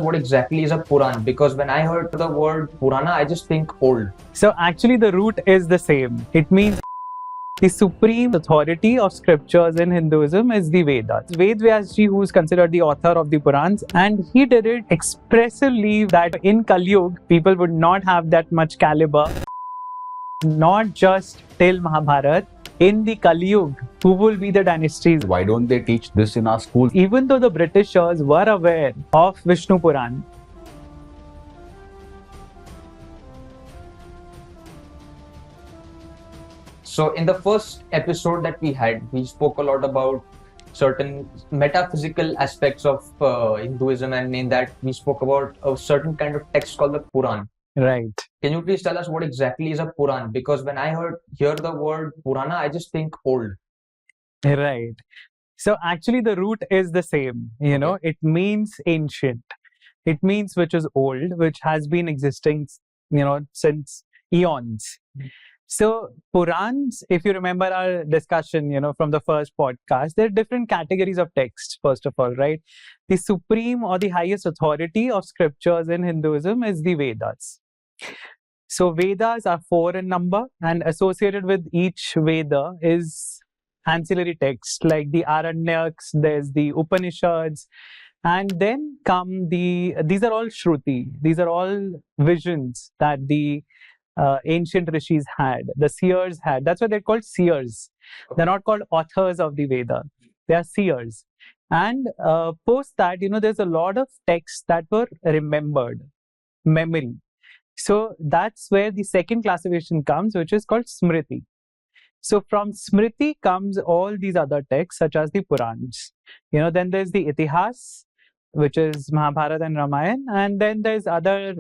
what exactly is a Puran? Because when I heard the word Purana, I just think old. So actually the root is the same. It means the supreme authority of scriptures in Hinduism is the Vedas. Vyasji, who is considered the author of the Purans, and he did it expressively that in Kali Yuga, people would not have that much caliber, not just till Mahabharata. In the Kali Yuga, who will be the dynasties? Why don't they teach this in our schools? Even though the Britishers were aware of Vishnu Puran, So in the first episode that we had, we spoke a lot about certain metaphysical aspects of Hinduism, and in that we spoke about a certain kind of text called the Puran. right? Can you please tell us what exactly is a Puran? Because when I hear the word Purana, I just think old. Right. So actually the root is the same, it means ancient. It means which is old, which has been existing, since eons. So Purans, if you remember our discussion, from the first podcast, there are different categories of text, first of all, right? The supreme or the highest authority of scriptures in Hinduism is the Vedas. So Vedas are 4 in number, and associated with each Veda is ancillary text like the Aranyaks, there's the Upanishads, and then come these are all Shruti, these are all visions that the ancient rishis had, the seers had. That's why they're called seers. They're not called authors of the Veda, they are seers. And post that, there's a lot of texts that were remembered, memory. So that's where the second classification comes, which is called Smriti. So from Smriti comes all these other texts, such as the Purans. Then there's the Itihas, which is Mahabharata and Ramayana, and then there's other,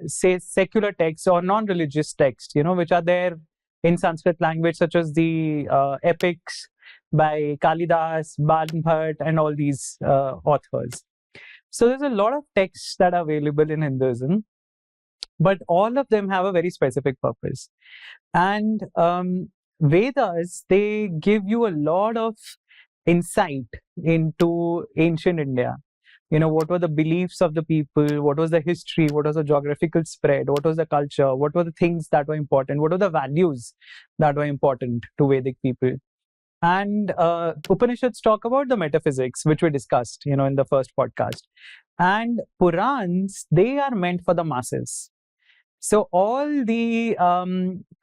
say, secular texts or non-religious texts, which are there in Sanskrit language, such as the epics by Kalidas, Bhat, and all these authors. So there's a lot of texts that are available in Hinduism, but all of them have a very specific purpose. And Vedas, they give you a lot of insight into ancient India. What were the beliefs of the people, what was the history, what was the geographical spread, what was the culture, what were the things that were important, what were the values that were important to Vedic people. And Upanishads talk about the metaphysics, which we discussed, in the first podcast. And Purans, they are meant for the masses. So all the,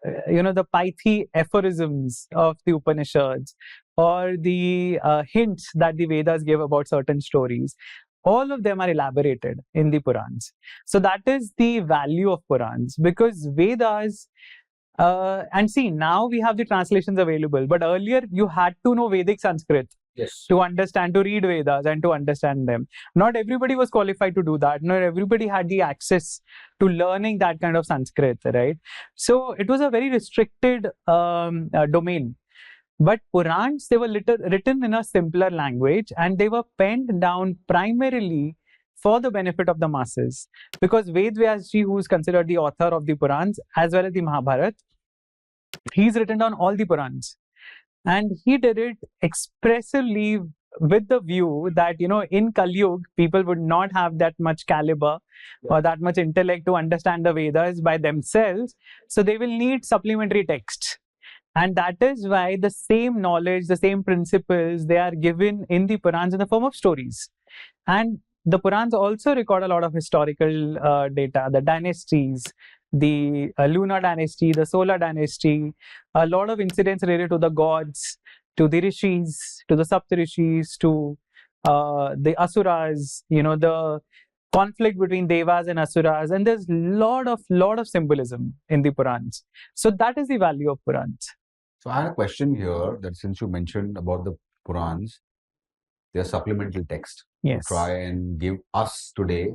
the pithy aphorisms of the Upanishads, or the hints that the Vedas give about certain stories, all of them are elaborated in the Purans. So that is the value of Purans, because Vedas, and see, now we have the translations available, but earlier you had to know Vedic Sanskrit. Yes. To understand, to read Vedas and to understand them. Not everybody was qualified to do that. Not everybody had the access to learning that kind of Sanskrit, right? So it was a very restricted domain. But Purans, they were written in a simpler language, and they were penned down primarily for the benefit of the masses. Because Vyasji, who is considered the author of the Purans as well as the Mahabharata, he's written down all the Purans. And he did it expressively with the view that, in Kali Yuga, people would not have that much caliber or that much intellect to understand the Vedas by themselves. So they will need supplementary texts. And that is why the same knowledge, the same principles, they are given in the Purans in the form of stories. And the Purans also record a lot of historical data, the dynasties, the lunar dynasty, the solar dynasty, a lot of incidents related to the gods, to the rishis, to the saptarishis, to the asuras, the conflict between devas and asuras, and there's lot of symbolism in the Purans. So that is the value of Purans. So I had a question here, that since you mentioned about the Purans, they are supplemental text Yes. to try and give us today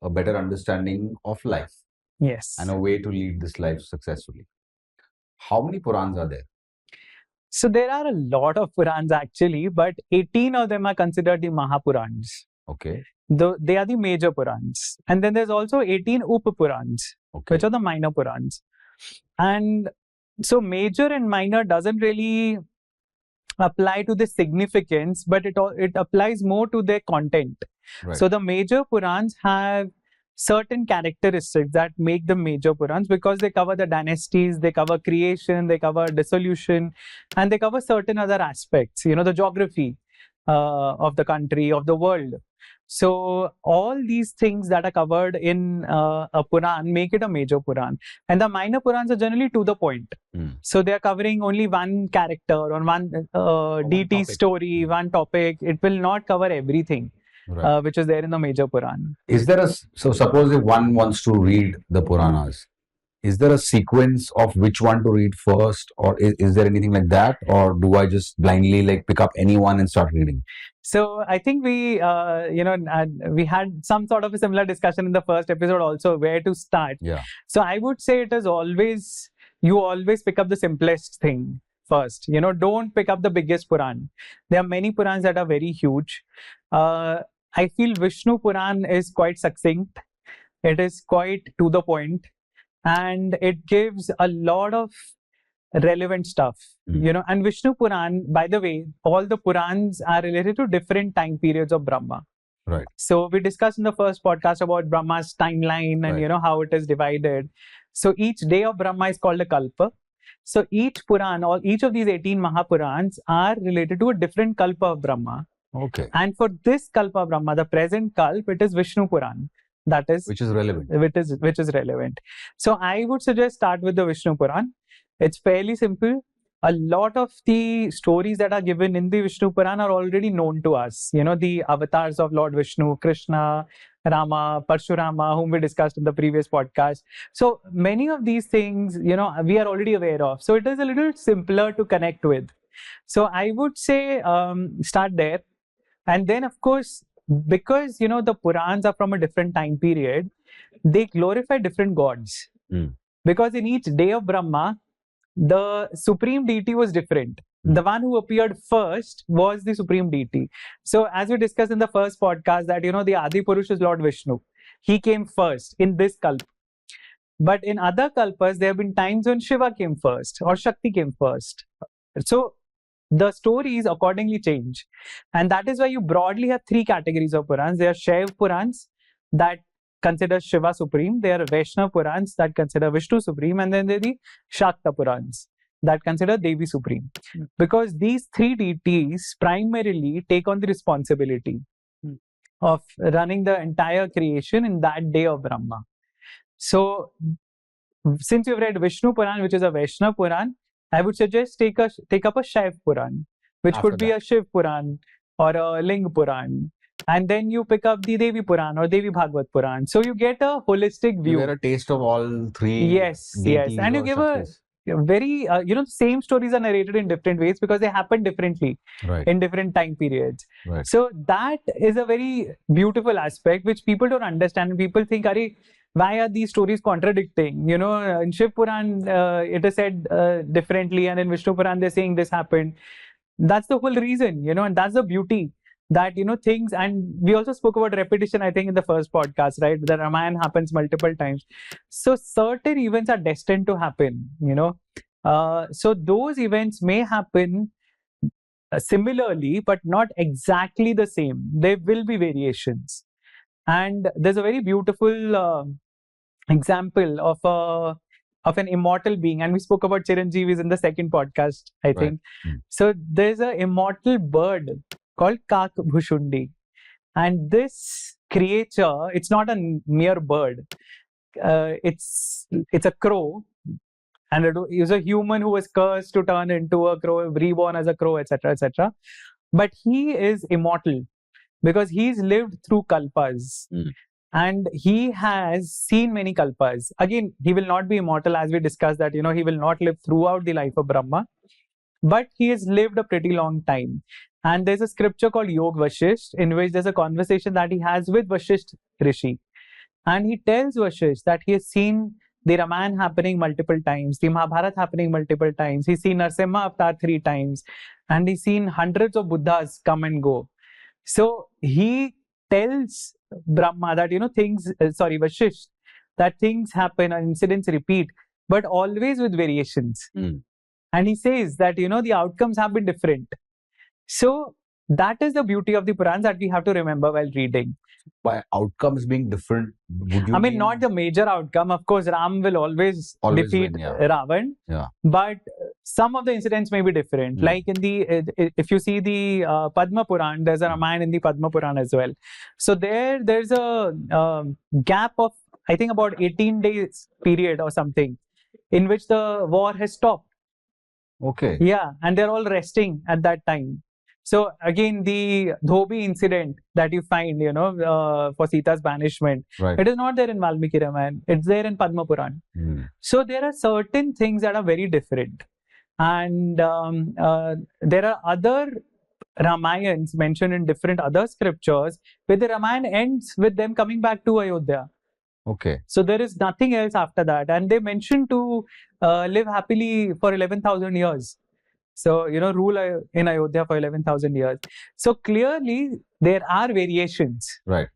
a better understanding of life. Yes. And a way to lead this life successfully. How many Purans are there? So there are a lot of Purans actually, but 18 of them are considered the Mahapurans. Okay. They are the major Purans. And then there's also 18 Up-Purans, Okay. which are the minor Purans. And so major and minor doesn't really apply to the significance, but it applies more to their content. Right. So the major Purans have certain characteristics that make them major Purans because they cover the dynasties, they cover creation, they cover dissolution, and they cover certain other aspects, the geography of the country, of the world. So all these things that are covered in a Puran make it a major Puran. And the minor Purans are generally to the point. So they are covering only one character or one deity topic. story, one topic. It will not cover everything. Right. Which is there in the major Puran. Is there so suppose if one wants to read the Puranas, is there a sequence of which one to read first, or is there anything like that, or do I just blindly like pick up any one and start reading? So I think we had some sort of a similar discussion in the first episode also, where to start. Yeah. So I would say it is always, you always pick up the simplest thing first. Don't pick up the biggest Puran. There are many Purans that are very huge. I feel Vishnu Puran is quite succinct. It is quite to the point, and it gives a lot of relevant stuff. And Vishnu Puran, by the way, all the Purans are related to different time periods of Brahma. Right. So we discussed in the first podcast about Brahma's timeline and Right. how it is divided. So each day of Brahma is called a kalpa. So each Puran, or each of these 18 Mahapurans are related to a different kalpa of Brahma. Okay. And for this kalpa Brahma, the present kalp, it is Vishnu Puran. That is Which is relevant. which is relevant. So I would suggest start with the Vishnu Puran. It's fairly simple. A lot of the stories that are given in the Vishnu Puran are already known to us. The avatars of Lord Vishnu, Krishna, Rama, Parshurama, whom we discussed in the previous podcast. So many of these things, we are already aware of. So it is a little simpler to connect with. So I would say start there. And then, of course, because, the Purans are from a different time period, they glorify different gods. Because in each day of Brahma, the supreme deity was different. The one who appeared first was the supreme deity. So as we discussed in the first podcast that, the Adi Purush is Lord Vishnu. He came first in this kalpa. But in other kalpas, there have been times when Shiva came first or Shakti came first. So the stories accordingly change. And that is why you broadly have three categories of Purans. There are Shaiv Purans that consider Shiva supreme. There are Vaishnava Purans that consider Vishnu supreme. And then there are the Shakta Purans that consider Devi supreme. Because these three deities primarily take on the responsibility of running the entire creation in that day of Brahma. So since you've read Vishnu Puran, which is a Vaishnava Puran, I would suggest take up a Shaiv Puran, which After could be a Shiv Puran or a Ling Puran. And then you pick up the Devi Puran or Devi Bhagavad Puran. So you get a holistic view. You get a taste of all three. Yes. deities And you or give Shaktis. a very, same stories are narrated in different ways because they happen differently Right. in different time periods. Right. So that is a very beautiful aspect which people don't understand. And people think, why are these stories contradicting? In Shiv Puran, it is said differently, and in Vishnu Puran, they're saying this happened. That's the whole reason, and that's the beauty that, things, and we also spoke about repetition, I think, in the first podcast, right? The Ramayana happens multiple times. So certain events are destined to happen, So those events may happen similarly, but not exactly the same. There will be variations. And there's a very beautiful example of an immortal being, and we spoke about Chiranjeevis in the second podcast, I think. So there's an immortal bird called Kak Bhushundi, and this creature, it's not a mere bird. It's a crow, and it is a human who was cursed to turn into a crow, reborn as a crow, etc., etc. But he is immortal because he's lived through kalpas. And he has seen many kalpas. Again, he will not be immortal, as we discussed that, he will not live throughout the life of Brahma. But he has lived a pretty long time. And there's a scripture called Yog Vashisht, in which there's a conversation that he has with Vashisht Rishi. And he tells Vashisht that he has seen the Ramayana happening multiple times, the Mahabharata happening multiple times. He's seen Narsimha Avatar 3 times. And he's seen hundreds of Buddhas come and go. So he tells Brahma that, Vashisht, that things happen and incidents repeat, but always with variations. And he says that, the outcomes have been different. So That is the beauty of the Purans that we have to remember while reading. By outcomes being different, would you I mean, not the major outcome. Of course, Ram will always defeat win, yeah. Ravan. Yeah. But some of the incidents may be different. Like in the, if you see the Padma Puran, there's a Ramayana in the Padma Puran as well. So there's a gap of, I think, about 18 days period or something in which the war has stopped. Okay. Yeah, and they're all resting at that time. So again, the Dhobi incident that you find, for Sita's banishment, Right. it is not there in Valmiki Ramayana. It's there in Padma Puran. So there are certain things that are very different. And there are other Ramayans mentioned in different other scriptures where the Ramayana ends with them coming back to Ayodhya. Okay. So there is nothing else after that. And they mention to live happily for 11,000 years. So, rule in Ayodhya for 11,000 years. So clearly, there are variations. Right.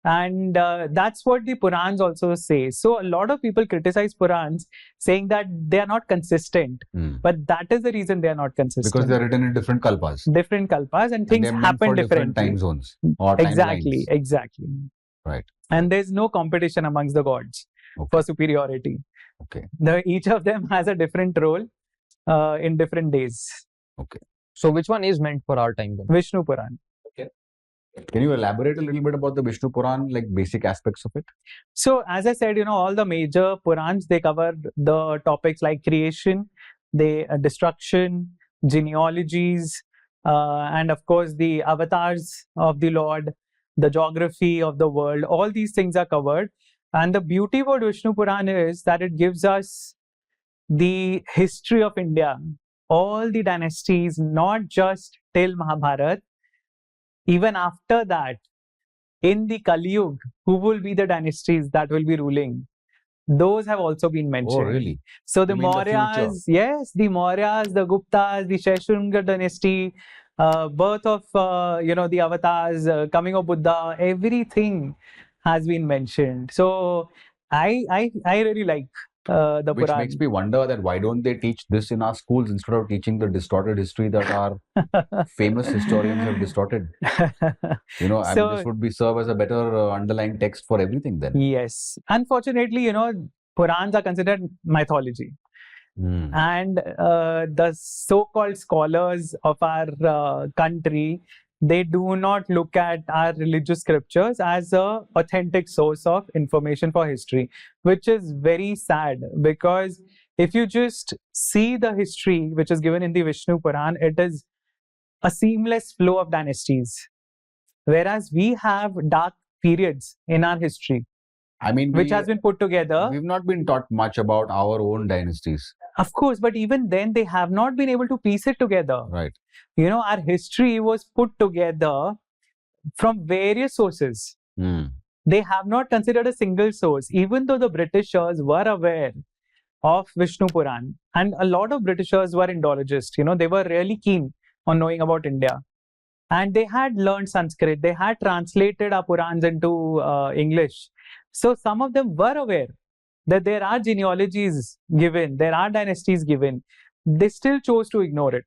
And that's what the Purans also say. So a lot of people criticize Purans saying that they are not consistent. But that is the reason they are not consistent. Because they are written in different kalpas. Different kalpas and things happen differently. Different time zones or Exactly, timelines. exactly. Right. And there's no competition amongst the gods for superiority. Okay. Each of them has a different role in different days. Okay. So which one is meant for our time then? Vishnu Puran. Can you elaborate a little bit about the Vishnu Puran, like basic aspects of it? So as I said, all the major Purans, they cover the topics like creation, destruction, genealogies, and of course the avatars of the Lord, the geography of the world. All these things are covered. And the beauty about Vishnu Puran is that it gives us the history of India, all the dynasties, not just till Mahabharata. Even after that, in the Kali Yuga, who will be the dynasties that will be ruling? Those have also been mentioned. Oh, really? So the You mean the Mauryas, future? yes, the Mauryas, the Guptas, the Sheshunga dynasty, birth of, the avatars, coming of Buddha, everything has been mentioned. So I really like the Which Puran. makes me wonder that why don't they teach this in our schools instead of teaching the distorted history that our famous historians have distorted? This would serve as a better underlying text for everything then. Yes. Unfortunately, Purans are considered mythology. And the so-called scholars of our country, they do not look at our religious scriptures as a authentic source of information for history, which is very sad, because if you just see the history which is given in the Vishnu Puran, it is a seamless flow of dynasties, whereas we have dark periods in our history, which has been put together. We've not been taught much about our own dynasties. Of course, but even then they have not been able to piece it together. Right. Our history was put together from various sources. They have not considered a single source, even though the Britishers were aware of Vishnu Puran. And a lot of Britishers were Indologists. They were really keen on knowing about India. And they had learned Sanskrit. They had translated our Purans into English. So some of them were aware that there are genealogies given, there are dynasties given. They still chose to ignore it.